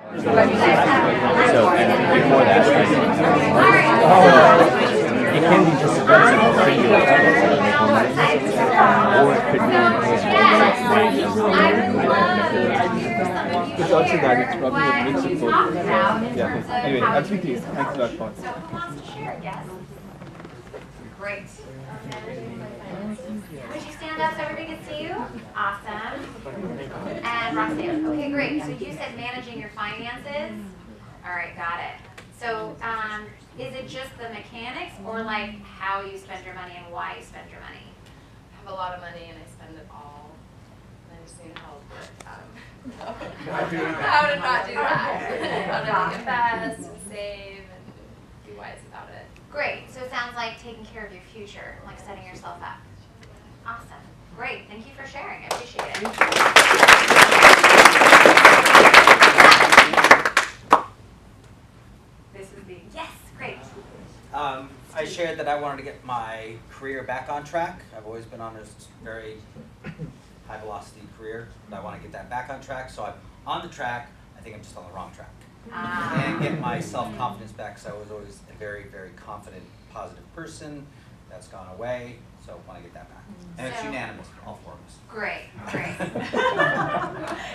So, and before that, it can be just events that continue to or it could be it's also that it's probably a mix of both. Yeah. Anyway, I'll speak to you. Thanks for that point. So who wants to share? Yes. Great. Would you stand up so everybody can see you? Awesome. And Roxanne. Okay, great. So you said managing your finances. All right, got it. So is it just the mechanics or like how you spend your money and why you spend your money? I have a lot of money and I spend it all. And I just need help with how to not do that. How to invest and save and be wise about it. Great. So it sounds like taking care of your future, like setting yourself up. Awesome. Great. Thank you for sharing. I appreciate it. This is the yes. Great. I shared that I wanted to get my career back on track. I've always been on a very high velocity career, but I want to get that back on track. So I'm on the track. I think I'm just on the wrong track. And get my self-confidence back, because I was always a very, very confident, positive person. That's gone away, so I want to get that back. And it's unanimous, all four of us. Great.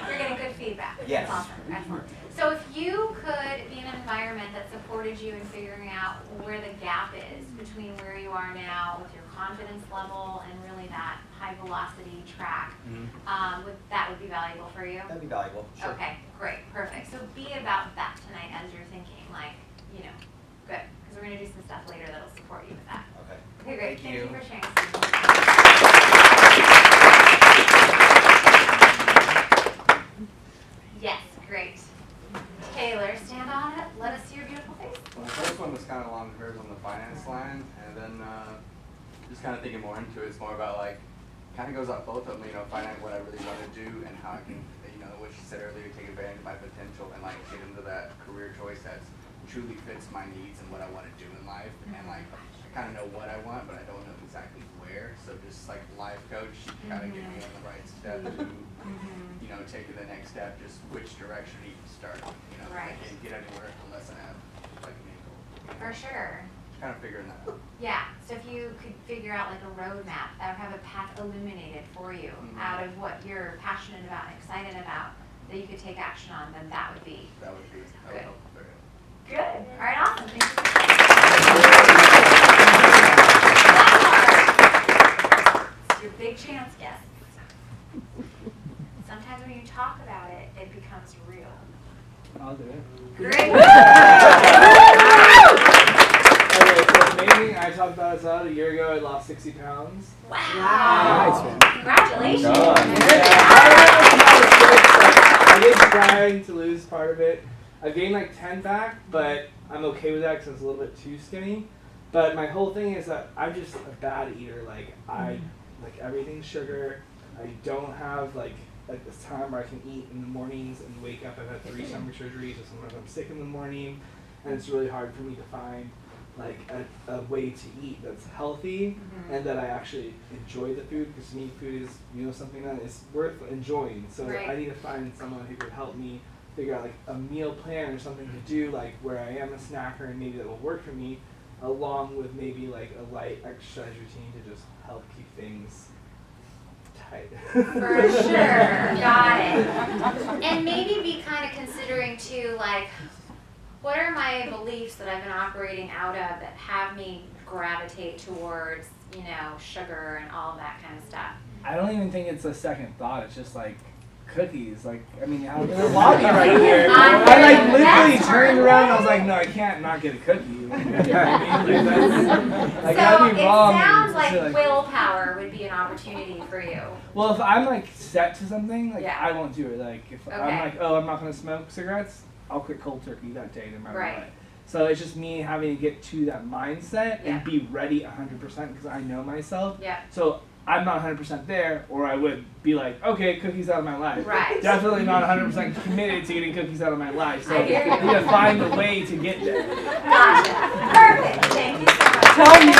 You're getting good feedback. Yes. That's awesome. Excellent. So if you could be in an environment that supported you in figuring out where the gap is between where you are now with your confidence level and really that high velocity track, that would be valuable for you? That'd be valuable, sure. Okay, great, perfect. So be about that tonight as you're thinking, like, good. Because we're going to do some stuff later that'll support you with that. Okay. Okay, great. Thank Thank you you. for sharing. Yes, great. Taylor, stand on it. Let us see your beautiful face. Well, the first one was kind of along hers on the finance line, and then just kind of thinking more into it, it's more about like, kind of goes off both of them, finding out what I really want to do and how I can, what she said earlier, take advantage of my potential and like get into that career choice that truly fits my needs and what I want to do in life. And like, I kind of know what I want, but I don't know exactly where. So just like life coach, kind of get me on the right step to, taking the next step, just which direction to even start. Right. I can't get anywhere unless I have like an ankle. For sure. Kind of figuring that out. Yeah, so if you could figure out like a roadmap or have a path illuminated for you out of what you're passionate about and excited about that you could take action on, then that would That would Good. help very much. good. All right, awesome. Thank you. It's your big chance, guests. Sometimes when you talk about it, it becomes real. I'll do it. Great. Okay, so amazing. I talked about this out a year ago. I lost 60 pounds. Wow. Nice, man. Congratulations. I did try to lose part of it. I gained like 10 back, but I'm okay with that because I was a little bit too skinny. But my whole thing is that I'm just a bad eater. Like everything's sugar. I don't have like this time where I can eat in the mornings and wake up. I've had 3 stomach surgeries, so sometimes I'm sick in the morning, and it's really hard for me to find like a way to eat that's healthy and that I actually enjoy the food, because to me food is something that is worth enjoying. So Right. I need to find someone who could help me figure out like a meal plan or something to do, like where I am a snacker and maybe that will work for me, along with maybe like a light exercise routine to just help keep things tight. For sure, got it. And maybe be kind of considering too, like, what are my beliefs that I've been operating out of that have me gravitate towards, sugar and all of that kind of stuff. I don't even think it's a second thought. It's just like cookies. Like, I mean, there's a lobby right here. I like literally turned around and I was like, no, I can't not get a cookie. Like, I gotta be So wrong. it sounds to, like willpower would be an opportunity for you. Well, if I'm like set to something, like Yeah. I won't do it. Like if Okay. I'm like, oh, I'm not gonna smoke cigarettes, I'll quit cold turkey that day no matter Right. what. So it's just me having to get to that mindset Yeah. and be ready 100% because I know myself. Yeah. So I'm not 100% there, or I would be like, okay, cookies out of my life. Right. Definitely not 100% committed to getting cookies out of my life. So I you hear you. need to find a way to get there. Gotcha. Perfect. Thank you so much. Tell me.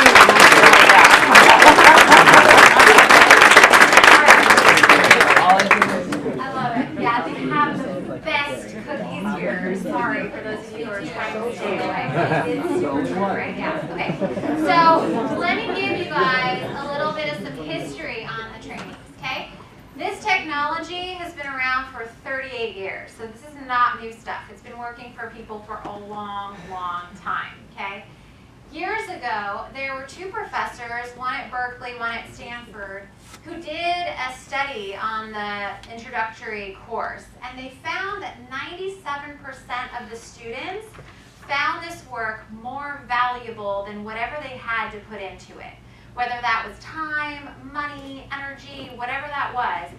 I love it. Yeah, they have the best cookies here. waters. Sorry for those of you who are trying to stay away. It's super true, right? Yeah. Okay. So let me give you guys a little bit of some history on the trainings, okay? This technology has been around for 38 years, so this is not new stuff. It's been working for people for a long, long time, okay? Years ago, there were two professors, one at Berkeley, one at Stanford, who did a study on the introductory course, and they found that 97% of the students found this work more valuable than whatever they had to put into it. Whether that was time, money, energy, whatever that was,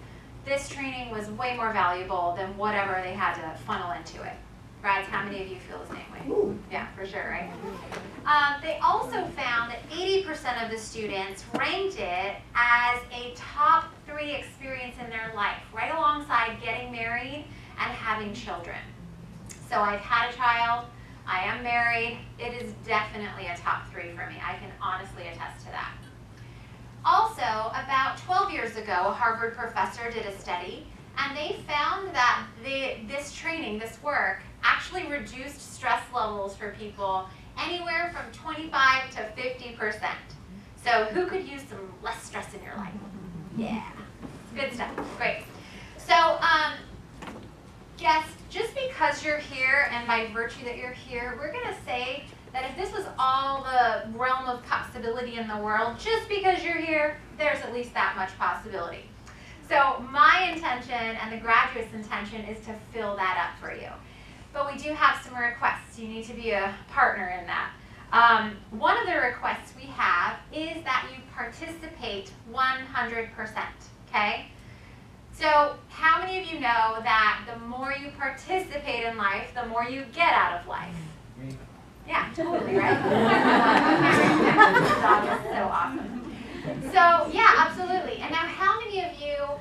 this training was way more valuable than whatever they had to funnel into it. Right? How many of you feel the same way? Yeah, for sure, right? They also found that 80% of the students ranked it as a top 3 experience in their life, right alongside getting married and having children. So I've had a child, I am married, it is definitely a top 3 for me. I can honestly attest to that. Also, about 12 years ago, a Harvard professor did a study, and they found that this training, this work, actually reduced stress levels for people anywhere from 25 to 50%. So who could use some less stress in your life? Yeah, good stuff, great. So guests, just because you're here and by virtue that you're here, we're gonna say that if this was all the realm of possibility in the world, just because you're here, there's at least that much possibility. So my intention and the graduates' intention is to fill that up for you. But we do have some requests. You need to be a partner in that. One of the requests we have is that you participate 100%, okay? So how many of you know that the more you participate in life, the more you get out of life? Yeah, totally, right? That's so awesome. So yeah, absolutely. And now how many of you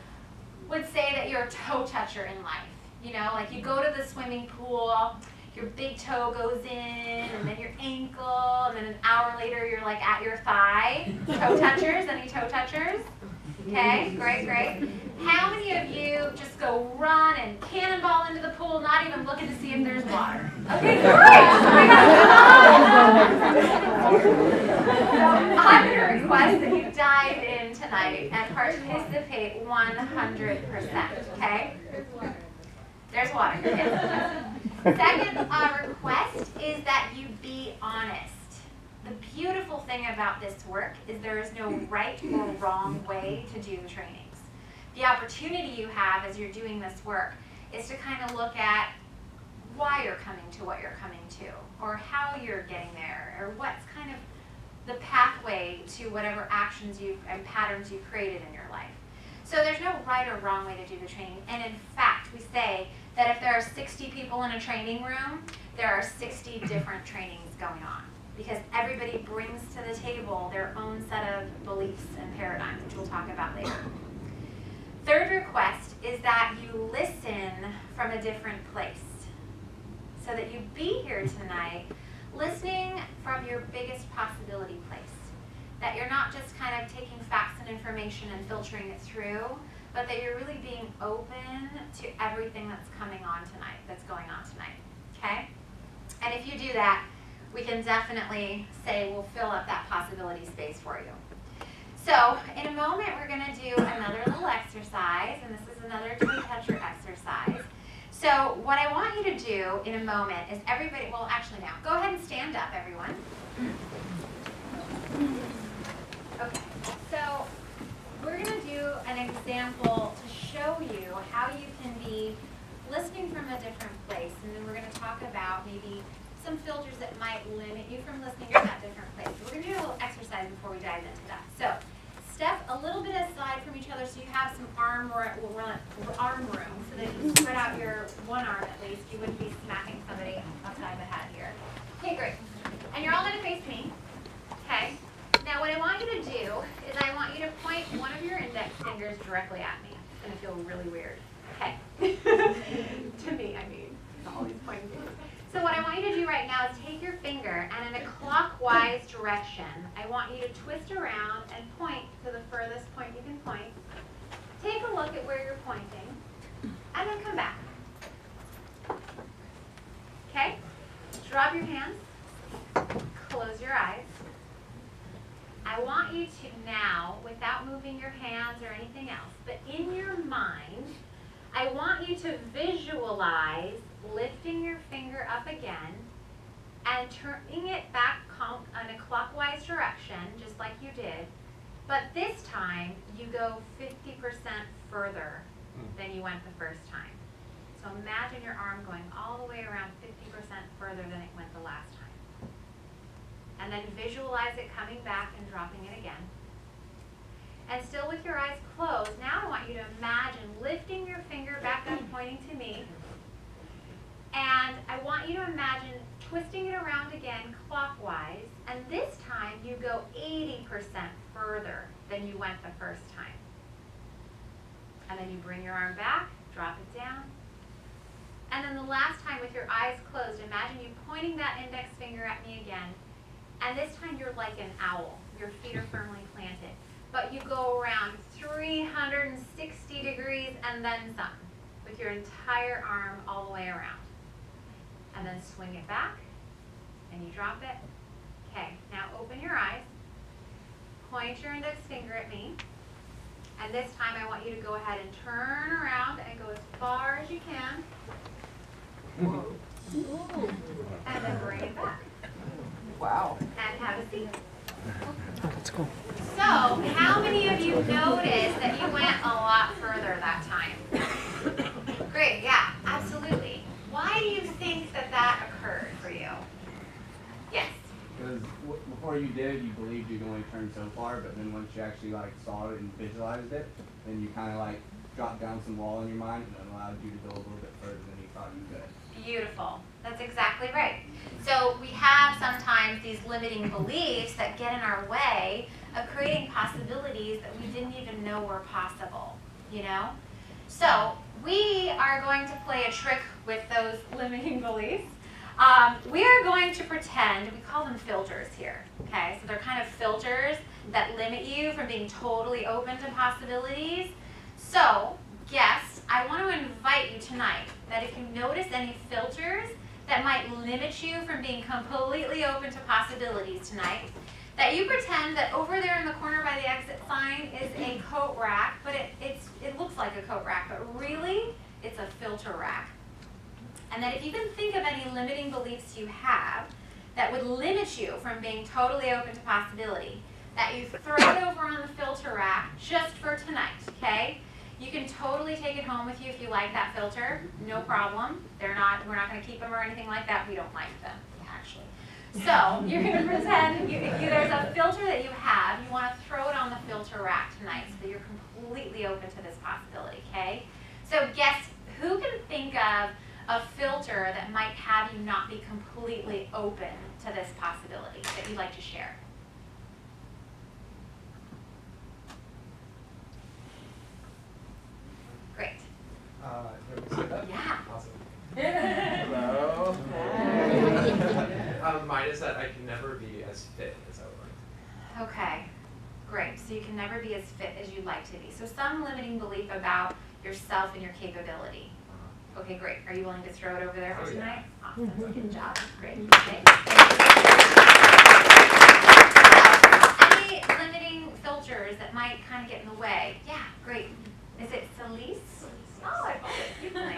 would say that you're a toe toucher in life? You know, like you go to the swimming pool, your big toe goes in, and then your ankle, and then an hour later you're like at your thigh. Toe touchers? Any toe touchers? Okay, great, great. How many of you just go run and cannonball into the pool, not even looking to see if there's water? Okay, great. I'm going to request that you dive in tonight and participate 100%, okay? There's water. Second request is that you be honest. The beautiful thing about this work is there is no right or wrong way to do the trainings. The opportunity you have as you're doing this work is to kind of look at why you're coming to what you're coming to, or how you're getting there, or what's kind of the pathway to whatever actions and patterns you've created in your life. So there's no right or wrong way to do the training. And in fact, we say that if there are 60 people in a training room, there are 60 different trainings going on, because everybody brings to the table their own set of beliefs and paradigms, which we'll talk about later. Third request is that you listen from a different place, so that you be here tonight listening from your biggest possibility place. That you're not just kind of taking facts and information and filtering it through, but that you're really being open to everything that's coming on tonight, that's going on tonight, okay? And if you do that, we can definitely say we'll fill up that possibility space for you. So in a moment, we're going to do another little exercise, and this is another toe toucher exercise. So what I want you to do in a moment is everybody, well actually now, go ahead and stand up, everyone. Okay, so we're going to do an example to show you how you can be listening from a different place, and then we're going to talk about maybe some filters that might limit you from listening from that different place. So we're going to do a little exercise before we dive into that. So step a little bit aside from each other so you have some arm room so that you spread out your one arm at least. You wouldn't be smacking somebody upside the head here. Okay, great. And you're all going to face me. Okay. Now what I want you to do is I want you to point one of your index fingers directly at me. It's going to feel really weird. Okay. To me, I mean. All these pointing fingers. So what I want you to do right now is take your finger and in a clockwise direction, I want you to twist around and point to the furthest point you can point. Take a look at where you're pointing and then come back. drop your hands, close your eyes. I want you to now, without moving your hands or anything else, but in your mind, I want you to visualize lifting your finger up again and turning it back in a clockwise direction, just like you did. But this time, you go 50% further than you went the first time. So imagine your arm going all the way around 50% further than it went the last time. And then visualize it coming back and dropping it again. And still with your eyes closed, now I want you to imagine lifting your finger back up, pointing to me. And I want you to imagine twisting it around again clockwise. And this time you go 80% further than you went the first time. And then you bring your arm back, drop it down. And then the last time with your eyes closed, imagine you pointing that index finger at me again. And this time you're like an owl. Your feet are firmly planted. But you go around 360 degrees and then some, with your entire arm all the way around. And then swing it back, and you drop it. Okay, now open your eyes. Point your index finger at me. And this time I want you to go ahead and turn around and go as far as you can. And then bring it back. Wow. And have a seat. That's cool. So, how many of you noticed that you went a lot further that time? Great, yeah, absolutely. Why do you think that that occurred for you? Yes. Because before you did, you believed you could only turn so far, but then once you actually like saw it and visualized it, then you kind of like dropped down some wall in your mind and it allowed you to go a little bit further than you thought you could. Beautiful. That's exactly right. So we have sometimes these limiting beliefs that get in our way of creating possibilities that we didn't even know were possible, you know? So we are going to play a trick with those limiting beliefs. We are going to pretend, we call them filters here, okay? So they're kind of filters that limit you from being totally open to possibilities. So, guests, I want to invite you tonight that if you notice any filters that might limit you from being completely open to possibilities tonight, that you pretend that over there in the corner by the exit sign is a coat rack, but it looks like a coat rack, but really it's a filter rack. And that if you can think of any limiting beliefs you have that would limit you from being totally open to possibility, that you throw it over on the filter rack just for tonight, okay? You can totally take it home with you if you like that filter, no problem. We're not going to keep them or anything like that. We don't like them, actually. So you're going to pretend there's a filter that you have. You want to throw it on the filter rack tonight so that you're completely open to this possibility, okay? So guess who can think of a filter that might have you not be completely open to this possibility that you'd like to share? Great. Yeah. Awesome. Hello. Mine is that I can never be as fit as I would like. Okay, great. So you can never be as fit as you'd like to be. So some limiting belief about yourself and your capability. Okay, great. Are you willing to throw it over there for tonight? Awesome. Good job. Great. Okay. Any limiting filters that might kind of get in the way? Yeah, great. Is it Celise? Oh, I love it. You play.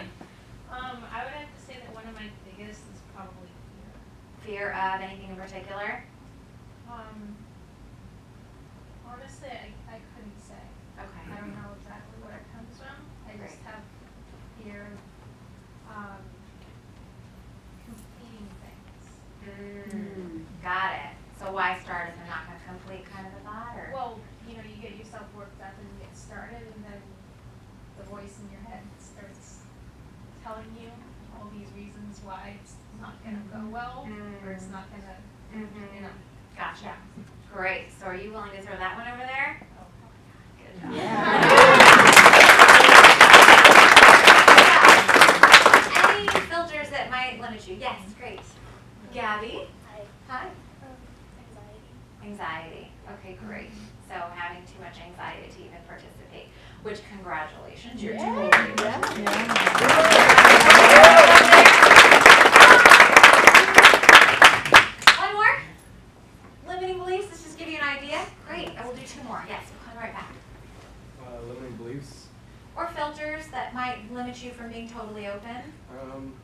I would have to say that one of my biggest is probably Fear of anything in particular? honestly, I couldn't say. Okay. I don't know exactly where it comes from. I just have fear of completing things. Got it. So why start if they're not going to complete kind of a thought? Or? Well, you get yourself worked up and you get started, and then the voice in your head starts telling you all these reasons why it's not going to go well, or it's not going to, Gotcha. Great. So are you willing to throw that one over there? Good job. Any filters that might limit you? Yes, great. Gabby? Hi. Anxiety. Okay, great. So having too much anxiety to even participate, which congratulations, you're totally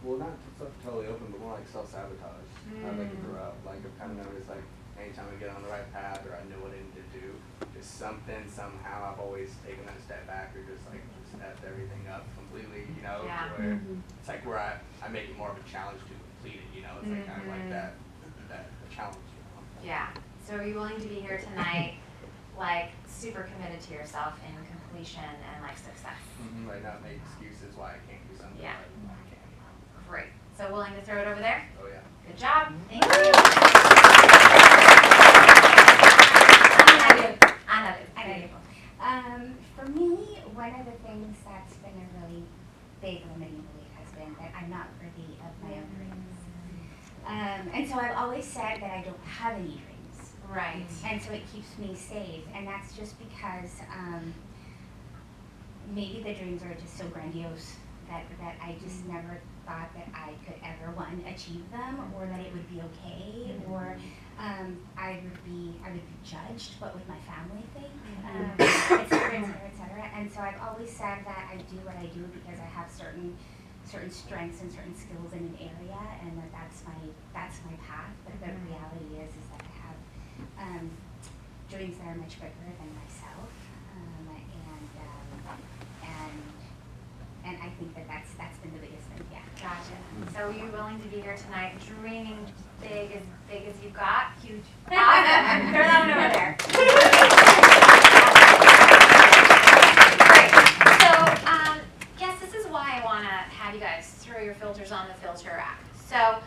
Well, not totally open, but more like self-sabotage. Kind of like throughout. Like I've kind of noticed, like anytime I get on the right path or I know what I need to do, just something somehow I've always taken that step back or just like just effed everything up completely. You know, Yeah. to where it's like where I make it more of a challenge to complete it. You know, it's like kind of like that a challenge. You know. Yeah. So are you willing to be here tonight, like super committed to yourself in completion and like success? Like not make excuses why I can't do something. Yeah. Why I can't. Great. So willing to throw it over there? Oh yeah. Good job. Thank you. For me, one of the things that's been a really big limiting belief has been that I'm not worthy of my own dreams. And so I've always said that I don't have any dreams. Right. And so it keeps me safe. And that's just because maybe the dreams are just so grandiose that I just never thought that I could ever, one, achieve them, or that it would be okay, or I would be judged. What would my family think? Et cetera, et cetera, et cetera. And so I've always said that I do what I do because I have certain strengths and certain skills in an area, and that's my path. But the reality is that I have dreams that are much bigger than myself, and I think that's been the biggest thing. Yeah. Gotcha. So you're willing to be here tonight, dreaming big as you've got? Huge. Awesome. Throw that one over there. Great. So, yes, this is why I want to have you guys throw your filters on the filter rack. So,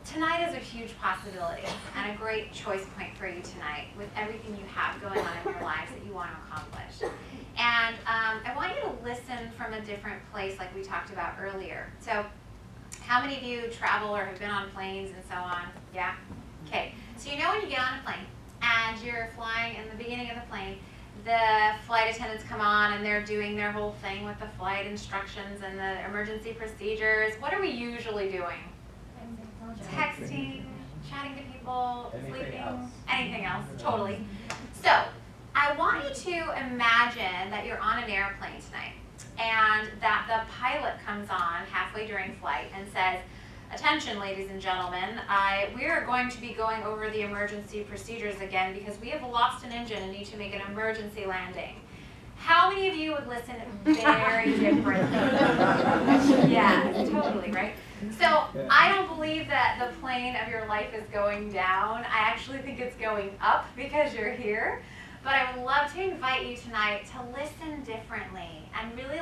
tonight is a huge possibility and a great choice point for you tonight with everything you have going on in your lives that you want to accomplish. And I want you to listen from a different place like we talked about earlier. So how many of you travel or have been on planes and so on? Yeah? Okay. So you know when you get on a plane and you're flying in the beginning of the plane, the flight attendants come on and they're doing their whole thing with the flight instructions and the emergency procedures. What are we usually doing? Texting, chatting to people, sleeping, anything else, totally. So I want you to imagine that you're on an airplane tonight and that the pilot comes on halfway during flight and says, "Attention, ladies and gentlemen, we are going to be going over the emergency procedures again because we have lost an engine and need to make an emergency landing." How many of you would listen very differently? Yeah, totally, right? So I don't believe that the plane of your life is going down. I actually think it's going up because you're here. But I would love to invite you tonight to listen differently and really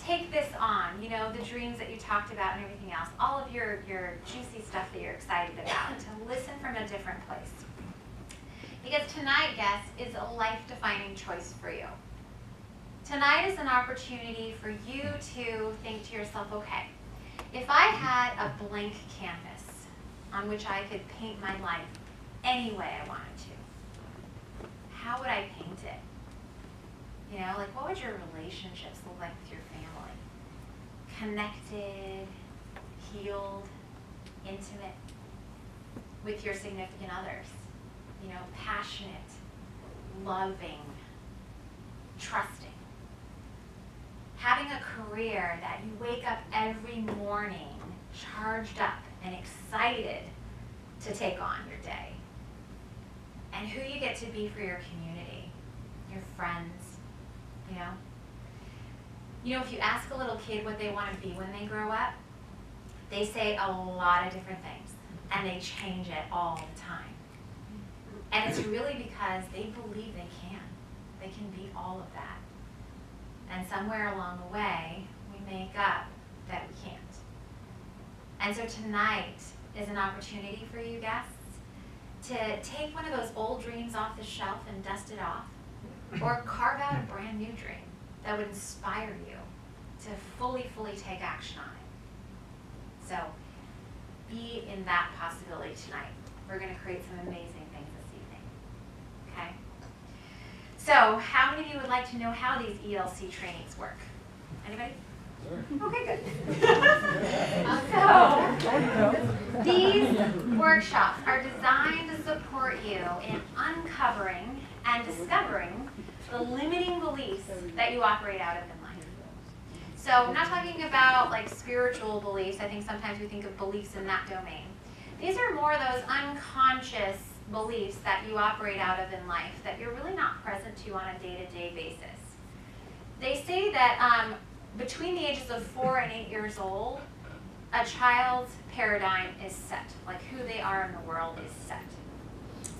take this on, you know, the dreams that you talked about and everything else, all of your juicy stuff that you're excited about, to listen from a different place. Because tonight, guests, is a life-defining choice for you. Tonight is an opportunity for you to think to yourself, okay, if I had a blank canvas on which I could paint my life any way I wanted to, how would I paint it? You know, like what would your relationships look like with your family? Connected, healed, intimate, with your significant others. You know, passionate, loving, trusting. Having a career that you wake up every morning charged up and excited to take on your day. And who you get to be for your community, your friends, you know. You know, if you ask a little kid what they want to be when they grow up, they say a lot of different things, and they change it all the time. And it's really because they believe they can. They can be all of that. And somewhere along the way, we make up that we can't. And so tonight is an opportunity for you guests to take one of those old dreams off the shelf and dust it off, or carve out a brand new dream that would inspire you to fully take action on it. So be in that possibility tonight. We're going to create some amazing things this evening. Okay? So how many of you would like to know how these ELC trainings work? Anybody? Sure. Okay, good. So these workshops are designed to support you in uncovering and discovering the limiting beliefs that you operate out of in life. So I'm not talking about like spiritual beliefs. I think sometimes we think of beliefs in that domain. These are more those unconscious beliefs that you operate out of in life that you're really not present to on a day-to-day basis. They say that between the ages of 4 and 8 years old, a child's paradigm is set, like who they are in the world is set.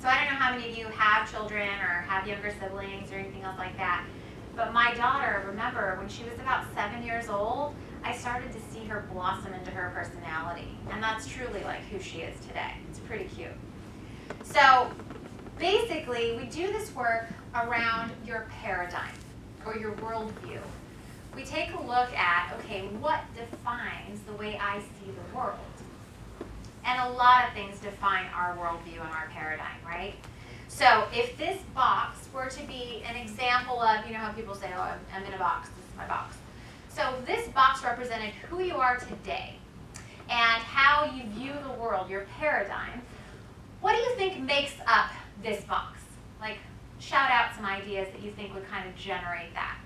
So I don't know how many of you have children or have younger siblings or anything else like that, but my daughter, remember, when she was about 7 years old, I started to see her blossom into her personality, and that's truly like who she is today. It's pretty cute. So basically, we do this work around your paradigm or your worldview. We take a look at, okay, what defines the way I see the world? And a lot of things define our worldview and our paradigm, right? So if this box were to be an example of, you know how people say, oh, I'm in a box, this is my box. So this box represented who you are today and how you view the world, your paradigm. What do you think makes up this box? Like, shout out some ideas that you think would kind of generate that.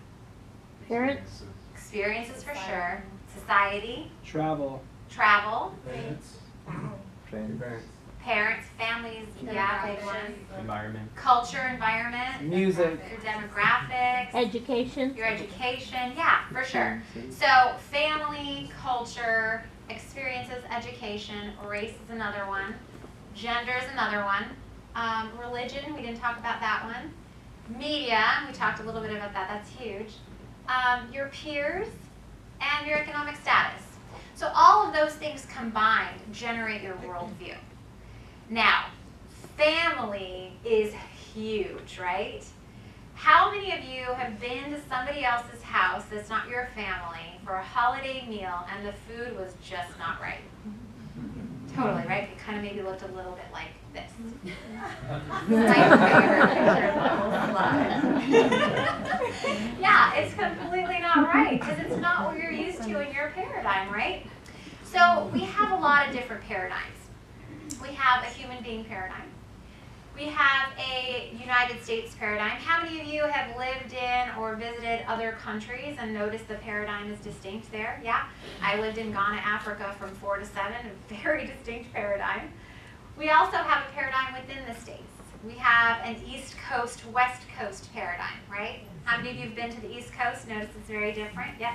Parents. Experiences for sure. Society. Travel. Travel. Friends. Parents, families, yeah, big one. Environment. Culture, environment. Music. Your demographics. Education. Your education, yeah, for sure. So family, culture, experiences, education, race is another one. Gender is another one. Religion, we didn't talk about that one. Media, we talked a little bit about that, that's huge. Your peers, and your economic status. So all of those things combined generate your worldview. Now, family is huge, right? How many of you have been to somebody else's house that's not your family for a holiday meal and the food was just not right? Totally, right? It kind of maybe looked a little bit like this. Yeah, it's completely not right because it's not what you're used to in your paradigm, right? So we have a lot of different paradigms. We have a human being paradigm. We have a United States paradigm. How many of you have lived in or visited other countries and noticed the paradigm is distinct there? Yeah, I lived in Ghana, Africa from 4 to 7, a very distinct paradigm. We also have a paradigm within the states. We have an East Coast, West Coast paradigm, right? How many of you have been to the East Coast? Notice it's very different? Yep.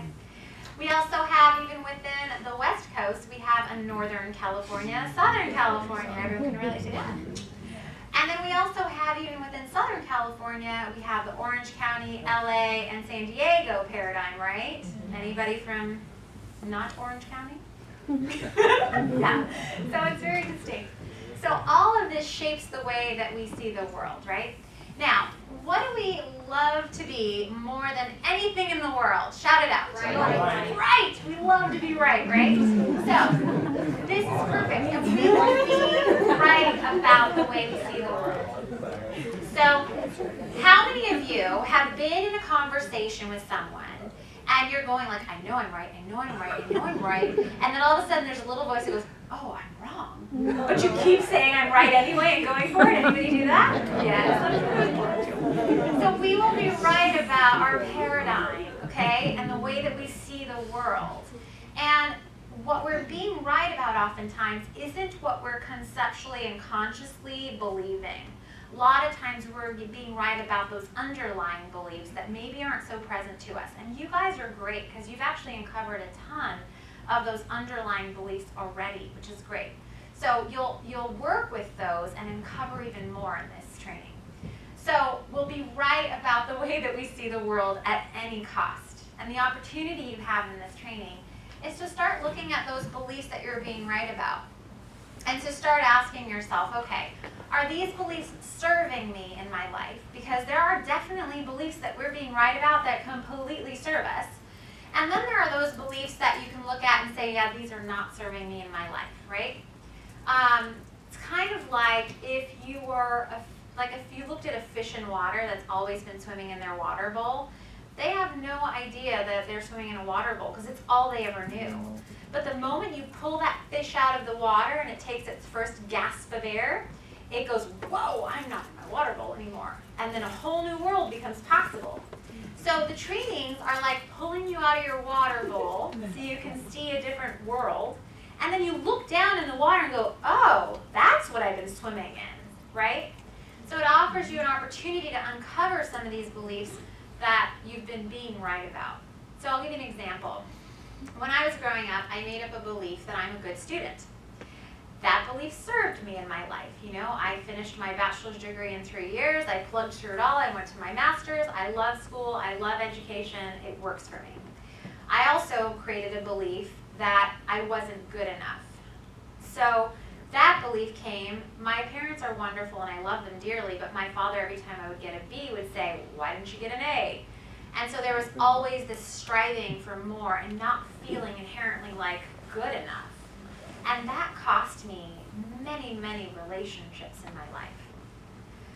We also have, even within the West Coast, we have a Northern California, Southern California. Everyone can relate to that. And then we also have, even within Southern California, we have the Orange County, LA, and San Diego paradigm, right? Anybody from not Orange County? Yeah, so it's very distinct. So all of this shapes the way that we see the world, right? Now, what do we love to be more than anything in the world? Shout it out. Right. Right. We love to be right, right? So, this is perfect. And we will be right about the way we see the world. So, how many of you have been in a conversation with someone and you're going like, I know I'm right, I know I'm right, I know I'm right, and then all of a sudden there's a little voice that goes, oh, I'm wrong. But you keep saying I'm right anyway and going for it. Anybody do that? Yes. So we will be right about our paradigm, okay, and the way that we see the world. And what we're being right about oftentimes isn't what we're conceptually and consciously believing. A lot of times we're being right about those underlying beliefs that maybe aren't so present to us. And you guys are great because you've actually uncovered a ton of those underlying beliefs already, which is great. So you'll work with those and uncover even more in this training. So we'll be right about the way that we see the world at any cost. And the opportunity you have in this training is to start looking at those beliefs that you're being right about. And to start asking yourself, okay, are these beliefs serving me in my life? Because there are definitely beliefs that we're being right about that completely serve us. And then there are those beliefs that you can look at and say, yeah, these are not serving me in my life, right? It's kind of like if you were, if you looked at a fish in water that's always been swimming in their water bowl, they have no idea that they're swimming in a water bowl because it's all they ever knew. But the moment you pull that fish out of the water and it takes its first gasp of air, it goes, whoa, I'm not in my water bowl anymore. And then a whole new world becomes possible. So the trainings are like pulling you out of your water bowl so you can see a different world. And then you look down in the water and go, oh, that's what I've been swimming in, right? So it offers you an opportunity to uncover some of these beliefs that you've been being right about. So I'll give you an example. When I was growing up, I made up a belief that I'm a good student. That belief served me in my life. You know, I finished my bachelor's degree in 3 years. I plugged through it all. I went to my master's. I love school. I love education. It works for me. I also created a belief that I wasn't good enough. So that belief came, my parents are wonderful and I love them dearly, but my father, every time I would get a B, would say, why didn't you get an A? And so there was always this striving for more and not feeling inherently like good enough. And that cost me many, many relationships in my life.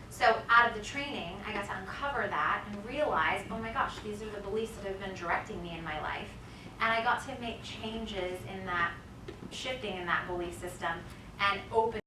So out of the training, I got to uncover that and realize, oh my gosh, these are the beliefs that have been directing me in my life. And I got to make changes in that, shifting in that belief system and open